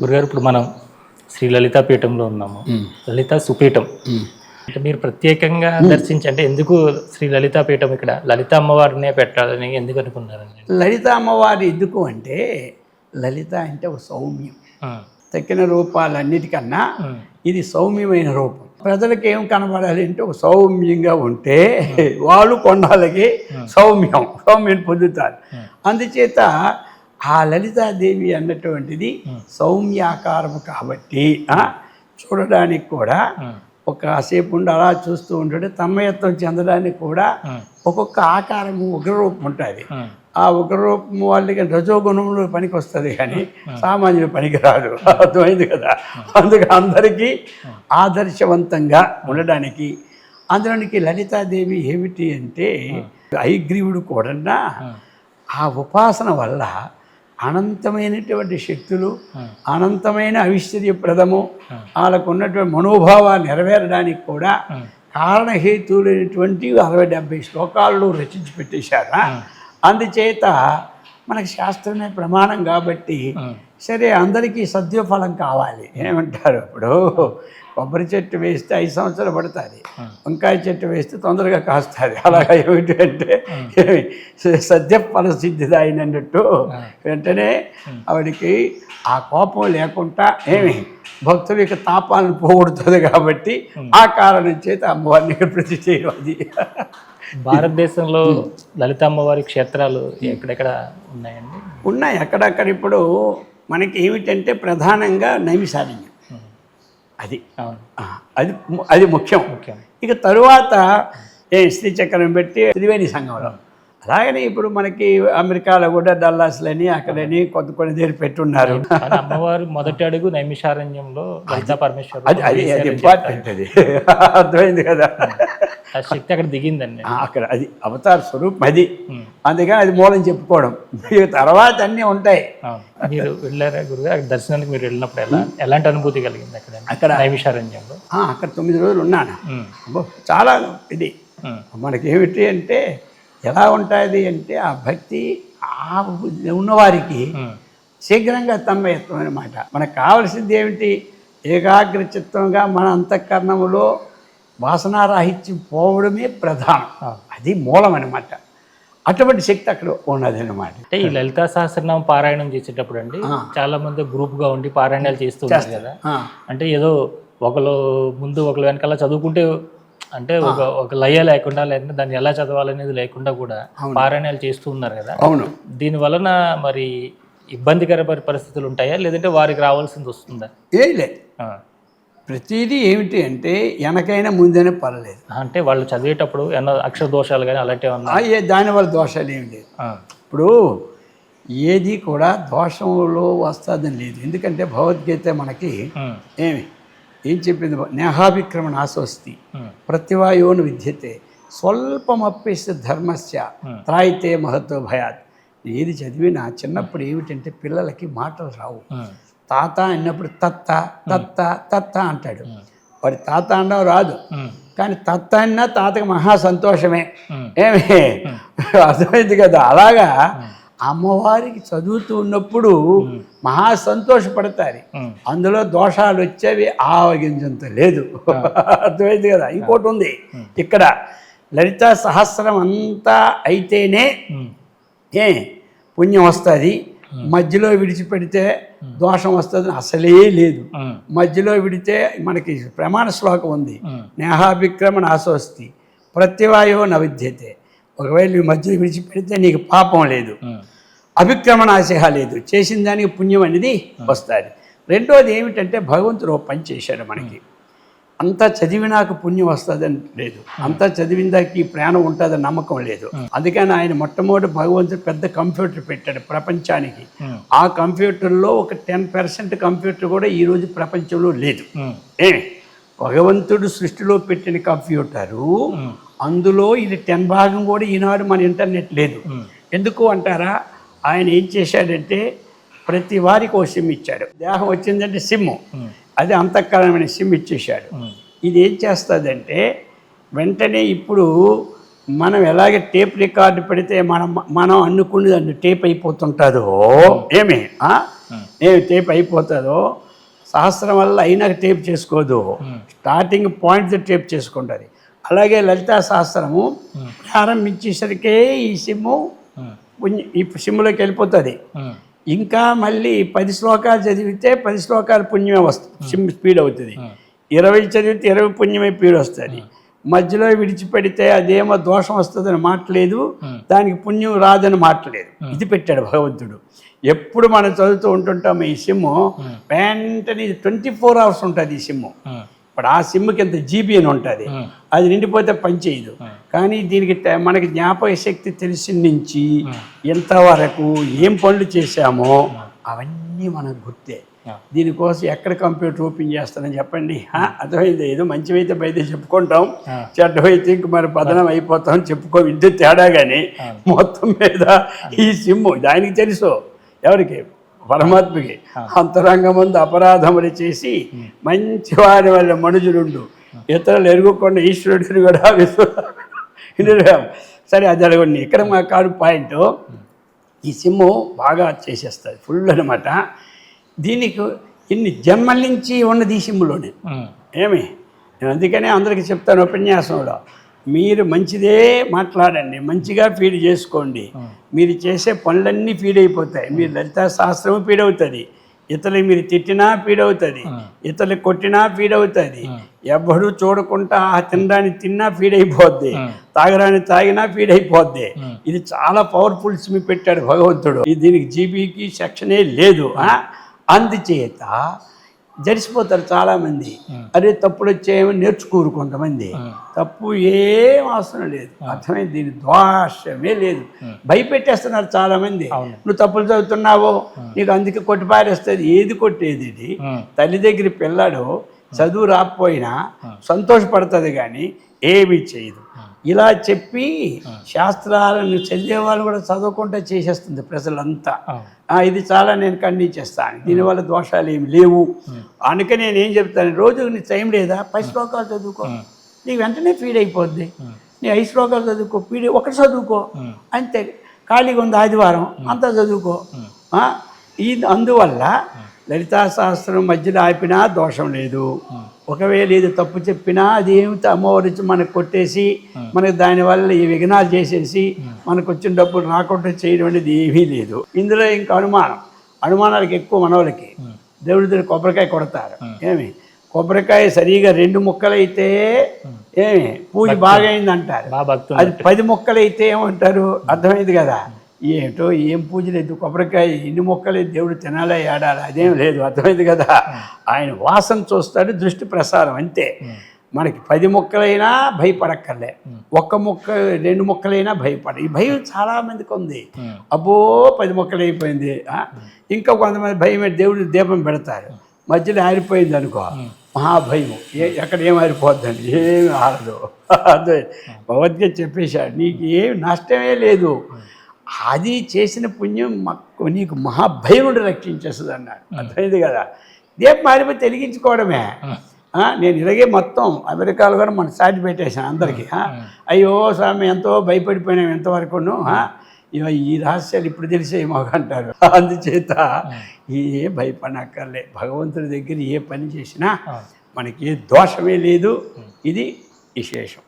గురుగారు ఇప్పుడు మనం శ్రీ లలితా పీఠంలో ఉన్నాము. లలితా సుపీఠం అంటే మీరు ప్రత్యేకంగా దర్శించి అంటే ఎందుకు శ్రీ లలితా పీఠం ఇక్కడ లలిత అమ్మవారినే పెట్టాలని ఎందుకు అనుకున్నారండి? లలిత అమ్మవారి ఎందుకు అంటే లలిత అంటే ఒక సౌమ్యం. తక్కిన రూపాలన్నిటికన్నా ఇది సౌమ్యమైన రూపం. ప్రజలకు ఏం కనబడాలి అంటే ఒక సౌమ్యంగా ఉంటే వాళ్ళు కొండాలకి సౌమ్యం పొందుతారు. అందుచేత ఆ లలితాదేవి అన్నటువంటిది సౌమ్యాకారము కాబట్టి చూడడానికి కూడా ఒకసేపు ఉండి అలా చూస్తూ ఉంటే తన్మయత్వం చెందడానికి కూడా ఒక్కొక్క ఆకారము ఉగ్రరూపం ఉంటుంది. ఆ ఉగ్రరూపం వాళ్ళకి రజోగుణంలో పనికి వస్తుంది కానీ సామాన్యుల పనికి రాదు. అర్థమైంది కదా. అందుకే అందరికీ ఆదర్శవంతంగా ఉండడానికి అందులోనికి లలితాదేవి ఏమిటి అంటే హయగ్రీవుడు కూడా ఆ ఉపాసన వల్ల అనంతమైనటువంటి శక్తులు, అనంతమైన ఐశ్వర్యప్రదము, వాళ్ళకు ఉన్నటువంటి మనోభావాలు నెరవేరడానికి కూడా కారణహేతువులైనటువంటి 60-70 శ్లోకాల్లో రచించి పెట్టేశారు. అందుచేత మనకి శాస్త్రమే ప్రమాణం కాబట్టి సరే అందరికీ సద్యోఫలం కావాలి. ఏమంటారు ఇప్పుడు కొబ్బరి చెట్టు వేస్తే 5 సంవత్సరాలు పడుతుంది, వంకాయ చెట్టు వేస్తే తొందరగా కాస్తుంది. అలాగా ఏమిటి అంటే సద్యఫల సిద్ధిదా అయినట్టు వెంటనే ఆవిడికి ఆ కోపం లేకుండా భక్తుల యొక్క తాపాలను పోగొడుతుంది కాబట్టి ఆ కారణం చేత అమ్మవారిని ఇక్కడ ప్రతి చేయడం. అది భారతదేశంలో లలిత అమ్మవారి క్షేత్రాలు ఎక్కడెక్కడ ఉన్నాయండి? ఉన్నాయి అక్కడక్కడ. ఇప్పుడు మనకి ఏమిటంటే ప్రధానంగా నైమిషారణ్యం అది అది అది ముఖ్యం. ఇక తరువాత శ్రీచక్రం పెట్టి త్రివేణి సంఘంలో. అలాగని ఇప్పుడు మనకి అమెరికాలో కూడా డల్లాస్లని అక్కడని కొన్ని దగ్గర పెట్టున్నారు. అమ్మవారు మొదటి అడుగు నైమిషారణ్యంలో లలితా పరమేశ్వరు. అది ఇంపార్టెంట్. అది అర్థమైంది కదా. ఆ శక్తి అక్కడ దిగిందండి. అక్కడ అది అవతార స్వరూపం అది. అందుకని అది మూలం చెప్పుకోవడం. తర్వాత అన్నీ ఉంటాయి. మీరు వెళ్ళారా గురుగారు? అక్కడ దర్శనానికి మీరు వెళ్ళినప్పుడు ఎలాంటి అనుభూతి కలిగింది అక్కడ నైమిషారణ్యంలో? అక్కడ 9 రోజులు ఉన్నాను. చాలా ఇది మనకేమిటి అంటే ఎలా ఉంటుంది అంటే ఆ భక్తి ఉన్నవారికి శీఘ్రంగా తన్మయత్వం అనమాట. మనకు కావలసింది ఏమిటి? ఏకాగ్ర చిత్తంగా మన అంతఃకరణములో వాసనారాహిత్యం పోవడమే ప్రధానం. అది మూలం అనమాట. అటువంటి శక్తి అక్కడ ఉన్నది అనమాట. అంటే ఈ లలితా సహస్రనామం పారాయణం చేసేటప్పుడు అండి చాలా మంది గ్రూప్గా ఉండి పారాయణాలు చేస్తుంటారు కదా. అంటే ఏదో ఒకరు ముందు ఒకరు వెనకాల చదువుకుంటే అంటే ఒక లయ లేకుండా లేదంటే దాన్ని ఎలా చదవాలనేది లేకుండా కూడా పారాయణాలు చేస్తూ ఉన్నారు కదా. అవును. దీని వలన మరి ఇబ్బందికర పరిస్థితులు ఉంటాయా లేదంటే వారికి రావాల్సింది వస్తుందా? ఏం లేదు. ప్రతిదీ ఏమిటి అంటే వెనకైనా ముందైనా పర్లేదు. అంటే వాళ్ళు చదివేటప్పుడు ఏమన్నా అక్షర దోషాలు కానీ అలాంటివి ఉన్నా దానివల్ల దోషాలు ఏమి లేదు. ఇప్పుడు ఏది కూడా దోషంలో వస్తుందని లేదు. ఎందుకంటే భగవద్గీత మనకి ఏం చెప్పింది? నేహాభిక్రమణ ఆస్వస్తి ప్రతివాయోను విద్యతే స్వల్పమప్యస్య ధర్మస్య త్రాయితే మహత్వ భయాత్. ఏది చదివినా చిన్నప్పుడు ఏమిటంటే పిల్లలకి మాటలు రావు. తాత అన్నప్పుడు తత్త తత్త తత్త అంటాడు. వాడి తాత అనడం రాదు, కానీ తత్త అన్నా తాతకి మహా సంతోషమే. అర్థమైంది కదా. అలాగా అమ్మవారికి చదువుతూ ఉన్నప్పుడు మహా సంతోషపడతారు. అందులో దోషాలు వచ్చేవి ఆవగింజంత లేదు. అర్థమైంది కదా. ఇంకోటి ఉంది ఇక్కడ లలితా సహస్రం అంతా అయితేనే పుణ్యం వస్తుంది. మధ్యలో విడిచిపెడితే దోషం వస్తుంది అసలే లేదు. మధ్యలో విడితే మనకి ప్రమాణ శ్లోకం ఉంది, నేహాభిక్రమణ ఆస్వస్తి ప్రత్యవాయో నవిద్యతే. ఒకవేళ మధ్యలో విడిచిపెడితే నీకు పాపం లేదు, అభిక్రమణాశయ లేదు, చేసిన దానికి పుణ్యం అనేది వస్తుంది. రెండోది ఏమిటంటే భగవంతుడు ఒక పని చేశాడు మనకి. అంతా చదివినాక పుణ్యం వస్తుందని లేదు, అంతా చదివిందాక ప్రాణం ఉంటుందని నమ్మకం లేదు. అందుకని ఆయన మొట్టమొదటి భగవంతుడు పెద్ద కంప్యూటర్ పెట్టాడు ప్రపంచానికి. ఆ కంప్యూటర్లో ఒక 10% కంప్యూటర్ కూడా ఈరోజు ప్రపంచంలో లేదు. భగవంతుడు సృష్టిలో పెట్టిన కంప్యూటరు అందులో ఇది 10 భాగం కూడా ఈనాడు మన ఇంటర్నెట్ లేదు. ఎందుకు అంటారా? ఆయన ఏం చేశాడంటే ప్రతి వారికి ఒక సిమ్ ఇచ్చాడు. దేహం వచ్చిందంటే సిమ్, అది అంతఃకరణమైన సిమ్ ఇచ్చేశాడు. ఇది ఏం చేస్తుందంటే వెంటనే ఇప్పుడు మనం ఎలాగే టేప్ రికార్డు పెడితే మనం అనుకునేది టేప్ అయిపోతుంటుందో ఏమి టేప్ అయిపోతుందో సహస్రం వల్ల అయినాక టేప్ చేసుకోదు, స్టార్టింగ్ పాయింట్ టేప్ చేసుకుంటుంది. అలాగే లలితా సహస్రము ప్రారంభించేసరికే ఈ సిమ్ము ఈ సిమ్ములోకి వెళ్ళిపోతుంది. ఇంకా మళ్ళీ 10 శ్లోకాలు చదివితే 10 శ్లోకాలు పుణ్యమే వస్తుంది, సిమ్ స్పీడ్ అవుతుంది. 20 చదివితే 20 పుణ్యమే స్పీడ్ వస్తుంది. మధ్యలో విడిచిపెడితే అదేమో దోషం వస్తుందని మాట్లేదు, దానికి పుణ్యం రాదని మాట్లేదు. ఇది పెట్టాడు భగవంతుడు. ఎప్పుడు మనం చదువుతూ ఉంటుంటాం ఈ సిమ్ము వెంటనే 24 hours ఉంటుంది ఈ సిమ్ము. ఇప్పుడు ఆ సిమ్కి ఎంత జీబీ అని ఉంటుంది, అది నిండిపోతే పనిచేయదు. కానీ దీనికి మనకి జ్ఞాపక శక్తి తెలిసిన నుంచి ఎంతవరకు ఏం పనులు చేశామో అవన్నీ మనకు గుర్తే. దీనికోసం ఎక్కడ కంప్యూటర్ ఓపెన్ చేస్తానని చెప్పండి, అర్థమైంది. ఏదో మంచివైతే బయట చెప్పుకుంటాం, చెడ్డవైతే ఇంక మరి బదనం అయిపోతాం చెప్పుకో, ఇంటి తేడా. కానీ మొత్తం మీద ఈ సిమ్ము దానికి తెలుసు ఎవరికి, పరమాత్మకి. అంతరంగమందు అపరాధములు చేసి మంచివారి వల్ల మనుజులుండు, ఇతరులు ఎరుగుకుండా ఈశ్వరుడిని కూడా విశ్వ. సరే అది అడగండి. ఇక్కడ మా కారు పాయింట్, ఈ సిమ్ము బాగా చేసేస్తుంది ఫుల్ అనమాట. దీనికి ఇన్ని జన్మల నుంచి ఉన్నది ఈ సిమ్ములోనే. ఏమి నేను అందుకనే అందరికీ చెప్తాను ఉపన్యాసంలో, మీరు మంచిదే మాట్లాడండి, మంచిగా ఫీడ్ చేసుకోండి, మీరు చేసే పనులన్నీ ఫీడ్ అయిపోతాయి. మీరు లలితా శాస్త్రము ఫీడ్ అవుతుంది, ఇతరులు మీరు తిట్టినా ఫీడ్ అవుతుంది, ఇతరులు కొట్టినా ఫీడ్ అవుతుంది, ఎవ్వడూ చూడకుండా తినడానికి తిన్నా ఫీడ్ అయిపోద్ది, తాగడానికి తాగినా ఫీడ్ అయిపోద్ది. ఇది చాలా పవర్ఫుల్ సిమ్ పెట్టాడు భగవంతుడు. దీనికి జీబీకి సెక్షనే లేదు. అందుచేత జడిసిపోతారు చాలామంది. అరే తప్పులు వచ్చేమో నేర్చుకోరు కొంతమంది, తప్పు ఏం అవసరం లేదు, అర్థమైంది. దీని దోషమే లేదు, భయపెట్టేస్తున్నారు చాలామంది. నువ్వు తప్పులు చదువుతున్నావో నీకు అందుకే కొట్టిపారేస్తుంది. ఏది కొట్టేది? ఇది తల్లి దగ్గర పిల్లాడు చదువు రాకపోయినా సంతోషపడుతుంది కానీ ఏమీ చేయదు. ఇలా చెప్పి శాస్త్రాలను చదివేవాళ్ళు కూడా చదవకుండా చేసేస్తుంది ప్రజలంతా. ఇది చాలా నేను ఖండించేస్తాను. దీనివల్ల దోషాలు ఏమి లేవు. అందుకే నేను ఏం చెప్తాను, రోజు నీ టైం లేదా 10 శ్లోకాలు చదువుకో, నీకు వెంటనే ఫీడ్ అయిపోద్ది. నీ 5 శ్లోకాలు చదువుకో, ఫీడ్ ఒకటి చదువుకో అంతే. ఖాళీగా ఉంది ఆదివారం అంతా చదువుకో. అందువల్ల లలితా శాస్త్రం మధ్యలో ఆపినా దోషం లేదు. ఒకవేళ ఏది తప్పు చెప్పినా అది ఏమిటి అమ్మవారి మనకు కొట్టేసి మనకు దానివల్ల ఈ విఘ్నాలు చేసేసి మనకు వచ్చిన డబ్బులు రాకుండా చేయడం అనేది ఏమీ లేదు. ఇందులో ఇంకా అనుమానాలకు ఎక్కువ మనవలకి దేవుడి దగ్గర కొబ్బరికాయ కొడతారు. ఏమి కొబ్బరికాయ సరిగా 2 ముక్కలైతే ఏమి పూజ బాగా అయింది అంటారు, అది 10 ముక్కలైతే ఏమంటారు? అర్థమైంది కదా. ఏమిటో ఏం పూజ లేదు, కొబ్బరికాయ ఇన్ని మొక్కలే దేవుడు తినాలా ఏడాలి అదేం లేదు. అర్థమైంది కదా. ఆయన వాసన చూస్తాడు, దృష్టి ప్రసారం అంతే. మనకి 10 మొక్కలైనా భయపడక్కర్లే, 1 మొక్క 2 మొక్కలైనా భయపడ. ఈ భయం చాలామందికి ఉంది. అబ్బో 10 మొక్కలు అయిపోయింది. ఇంకా కొంతమంది భయం దేవుడు దీపం పెడతారు, మధ్యలో ఆరిపోయింది అనుకో, మహాభయం. ఎక్కడ ఏం ఆరిపోద్దండి, ఏమి ఆరదు. అదే భగవద్గీత చెప్పేశాడు, నీకు ఏమి నష్టమే లేదు, అది చేసిన పుణ్యం నీకు మహాభయం నుండి రక్షించేస్తుంది అన్నాడు. అర్థమైంది కదా. దీపం మారిపోయి తెలిగించుకోవడమే. నేను ఇలాగే మొత్తం అమెరికాలో కూడా మన సాటి పెట్టేశాను అందరికీ. అయ్యో స్వామి ఎంతో భయపడిపోయినాం ఎంతవరకును, ఈ రహస్యాలు ఇప్పుడు తెలిసే మాకు అంటారు. అందుచేత ఏ భయపడక్కర్లే, భగవంతుడి దగ్గర ఏ పని చేసినా మనకి ఏ దోషమే లేదు. ఇది విశేషం.